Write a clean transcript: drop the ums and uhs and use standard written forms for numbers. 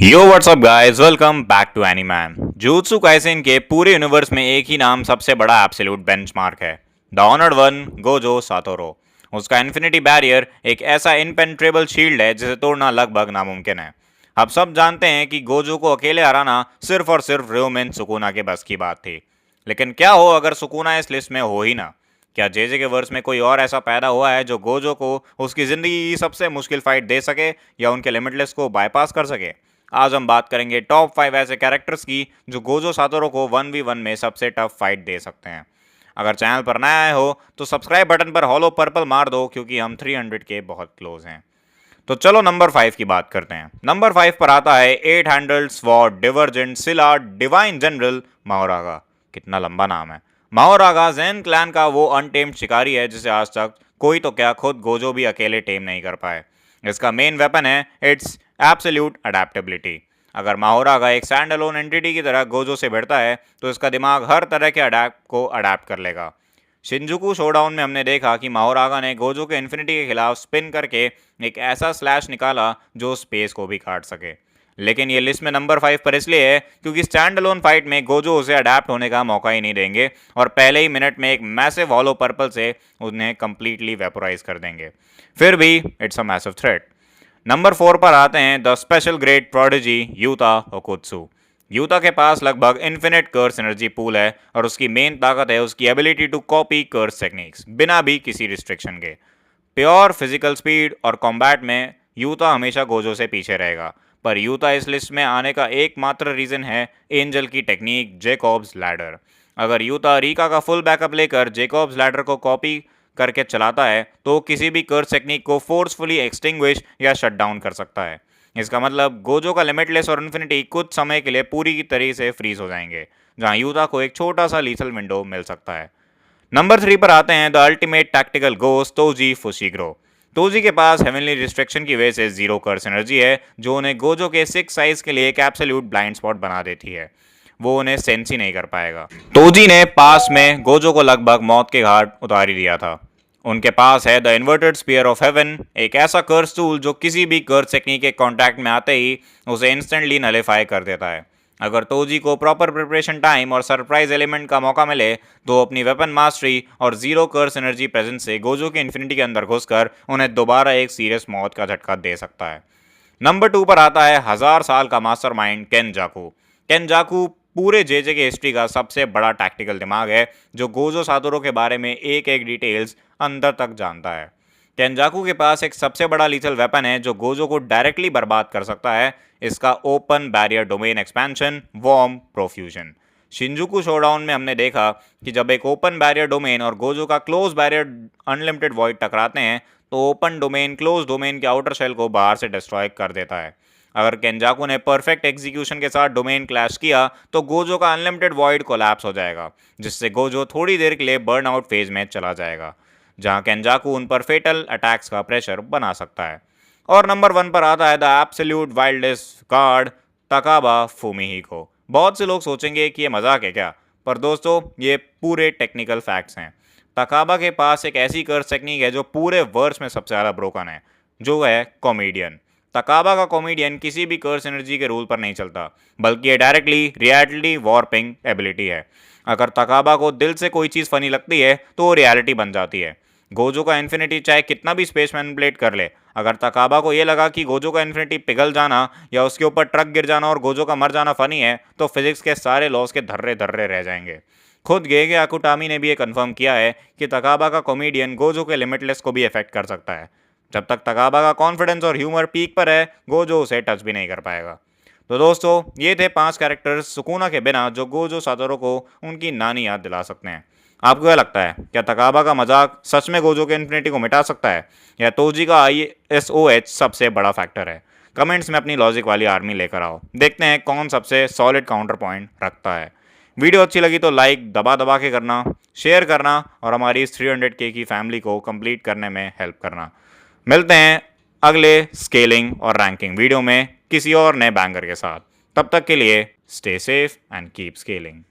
Yo what's up guys, welcome back to Animan. Jujutsu Kaisen के पूरे universe में एक ही नाम सबसे बड़ा एब्सोल्यूट बेंचमार्क है, the honoured one Gojo Satoru. उसका इन्फिनिटी बैरियर एक ऐसा इनपेनिट्रेबल शील्ड है जिसे तोड़ना लगभग नामुमकिन है। अब सब जानते हैं कि गोजो को अकेले हराना सिर्फ और सिर्फ र्योमेन सुकुना के बस की बात थी। लेकिन क्या हो अगर सुकुना इस लिस्ट में हो ही ना? क्या जेजे के वर्स में कोई और ऐसा पैदा हुआ है जो गोजो को उसकी जिंदगी की सबसे मुश्किल फाइट दे सके या उनके लिमिटलेस को बाईपास कर सके? आज हम बात करेंगे टॉप 5 ऐसे कैरेक्टर्स की जो गोजो सातोरो को 1v1 में सबसे टफ फाइट दे सकते हैं। अगर चैनल पर नया आए हो तो सब्सक्राइब बटन पर हॉलो पर्पल मार दो क्योंकि हम 300 के बहुत क्लोज हैं। तो चलो नंबर 5 की बात करते हैं। नंबर 5 पर आता है 8 हैंडल्ड स्वॉर्ड डिवर्जेंट सिला डिवाइन जनरल माओरागा। कितना लंबा नाम है। माओरागा ज़ेन क्लैन का वो अनटेम्ड शिकारी है जिसे आज तक कोई तो क्या खुद गोजो भी अकेले टेम नहीं कर पाए। इसका मेन वेपन है इट्स एब्सोल्यूट अडेप्टेबिलिटी। अगर माओरागा एक स्टैंड अलोन एंटिटी की तरह गोजो से भिड़ता है तो इसका दिमाग हर तरह के अडैप्ट को अडेप्ट कर लेगा। शिंजुकू शोडाउन में हमने देखा कि माओरागा ने गोजो के इन्फिनिटी के खिलाफ स्पिन करके एक ऐसा स्लैश निकाला जो स्पेस को भी काट सके। लेकिन ये लिस्ट में नंबर 5 पर इसलिए है क्योंकि स्टैंड अलोन फाइट में गोजो उसे अडेप्ट होने का मौका ही नहीं देंगे और पहले ही मिनट में एक मैसिव हॉलो पर्पल से उन्हें कंप्लीटली वेपोराइज कर देंगे। फिर भी it's a massive threat. Number 4 पर आते हैं the special grade prodigy Yuta Okkotsu. Yuta के पास लगभग इन्फिनिट कर्स एनर्जी पूल है और उसकी मेन ताकत है उसकी ability to copy curse techniques बिना भी किसी रिस्ट्रिक्शन के। प्योर फिजिकल स्पीड और कॉम्बैट में यूता हमेशा गोजो से पीछे रहेगा, पर यूता इस लिस्ट में आने का एकमात्र रीजन है एंजल की टेक्निक जेकॉब्स लैडर। अगर यूता रीका का फुल बैकअप लेकर जेकॉब्स लैडर को कॉपी करके चलाता है तो किसी भी कर्स टेक्निक को फोर्सफुली एक्सटिंग्विश या शट डाउन कर सकता है। इसका मतलब गोजो का लिमिटलेस और इन्फिनिटी कुछ समय के लिए पूरी की तरह से फ्रीज हो जाएंगे, जहां यूता को एक छोटा सा लीथल विंडो मिल सकता है। नंबर 3 पर आते हैं the ultimate tactical ghost Toji Fushiguro. Toji के पास हेवनली रिस्ट्रिक्शन की वजह से जीरो कर्स एनर्जी है जो उन्हें गोजो के 6 साइज के लिए एक एब्सोल्यूट ब्लाइंड स्पॉट बना देती है। वो उन्हें सेंस ही नहीं कर पाएगा। तोजी ने पास में गोजो को लगभग मौत के घाट उतार ही दिया था। उनके पास है the inverted spear of heaven, एक ऐसा कर्स टूल जो किसी भी कर्स टेक्निक के कांटेक्ट में आते ही उसे इंस्टेंटली नलिफाई कर देता है। अगर तोजी को प्रॉपर प्रिपरेशन टाइम और सरप्राइज एलिमेंट का मौका मिले तो अपनी वेपन मास्टरी और जीरो कर्स एनर्जी प्रेजेंस से गोजो की इन्फिनिटी के अंदर घुसकर उन्हें दोबारा एक सीरियस मौत का झटका दे सकता है। नंबर 2 पर आता है 1000 साल का मास्टरमाइंड केनजाकू। केनजाकू पूरे जेजे के हिस्ट्री का सबसे बड़ा टैक्टिकल दिमाग है जो गोजो सातोरो के बारे में एक एक डिटेल्स अंदर तक जानता है। केनजाकू के पास एक सबसे बड़ा लीथल वेपन है जो गोजो को डायरेक्टली बर्बाद कर सकता है, इसका ओपन बैरियर डोमेन एक्सपेंशन वॉर्म प्रोफ्यूजन। शिंजुकू शोडाउन में हमने देखा कि जब एक ओपन बैरियर डोमेन और गोजो का क्लोज बैरियर अनलिमिटेड वॉइड टकराते हैं तो ओपन डोमेन क्लोज डोमेन के आउटर शेल को बाहर से डिस्ट्रॉय कर देता है। अगर केंजाकू ने परफेक्ट एग्जीक्यूशन के साथ डोमेन क्लैश किया तो गोजो का अनलिमिटेड वॉइड कोलैप्स हो जाएगा, जिससे गोजो थोड़ी देर के लिए बर्न आउट फेज में चला जाएगा, जहां केंजाकू उन पर फेटल अटैक्स का प्रेशर बना सकता है। और नंबर 1 पर आता है द एब्सोल्यूट वाइल्डेस्ट कार्ड तकाबा फुमिहिको। बहुत से लोग सोचेंगे कि ये मजाक है क्या, पर दोस्तों ये पूरे टेक्निकल फैक्ट्स हैं। तकाबा के पास एक ऐसी कर्स टेक्निक है जो पूरे वर्स में सबसे ज़्यादा ब्रोकन है, जो है कॉमेडियन। तकाबा का कॉमेडियन किसी भी कर्स एनर्जी के रूल पर नहीं चलता, बल्कि ये डायरेक्टली रियलिटी वॉर्पिंग एबिलिटी है। अगर तकाबा को दिल से कोई चीज़ फनी लगती है तो वो रियलिटी बन जाती है। गोजो का इन्फिनिटी चाहे कितना भी स्पेस मैनिपुलेट कर ले, अगर तकाबा को ये लगा कि गोजो का इन्फिनिटी पिघल जाना या उसके ऊपर ट्रक गिर जाना और गोजो का मर जाना फनी है तो फिजिक्स के सारे लॉस के धर्रे धर्रे रह जाएंगे। खुद गेगे आकुटामी ने भी ये कंफर्म किया है कि तकाबा का कॉमेडियन गोजो के लिमिटलेस को भी अफेक्ट कर सकता है। जब तक तकाबा का कॉन्फिडेंस और ह्यूमर पीक पर है गोजो उसे टच भी नहीं कर पाएगा। तो दोस्तों ये थे 5 कैरेक्टर्स सुकुना के बिना जो गोजो सातोरो को उनकी नानी याद दिला सकते हैं। आपको क्या लगता है, क्या तकाबा का मजाक सच में गोजो के इन्फिनिटी को मिटा सकता है या तोजी का ISOH सबसे बड़ा फैक्टर है? कमेंट्स में अपनी लॉजिक वाली आर्मी लेकर आओ, देखते हैं कौन सबसे सॉलिड काउंटर पॉइंट रखता है। वीडियो अच्छी लगी तो लाइक दबा दबा के करना, शेयर करना और हमारी इस 300K की फैमिली को कंप्लीट करने में हेल्प करना। मिलते हैं अगले स्केलिंग और रैंकिंग वीडियो में किसी और नए बैंगर के साथ। तब तक के लिए stay safe and keep scaling.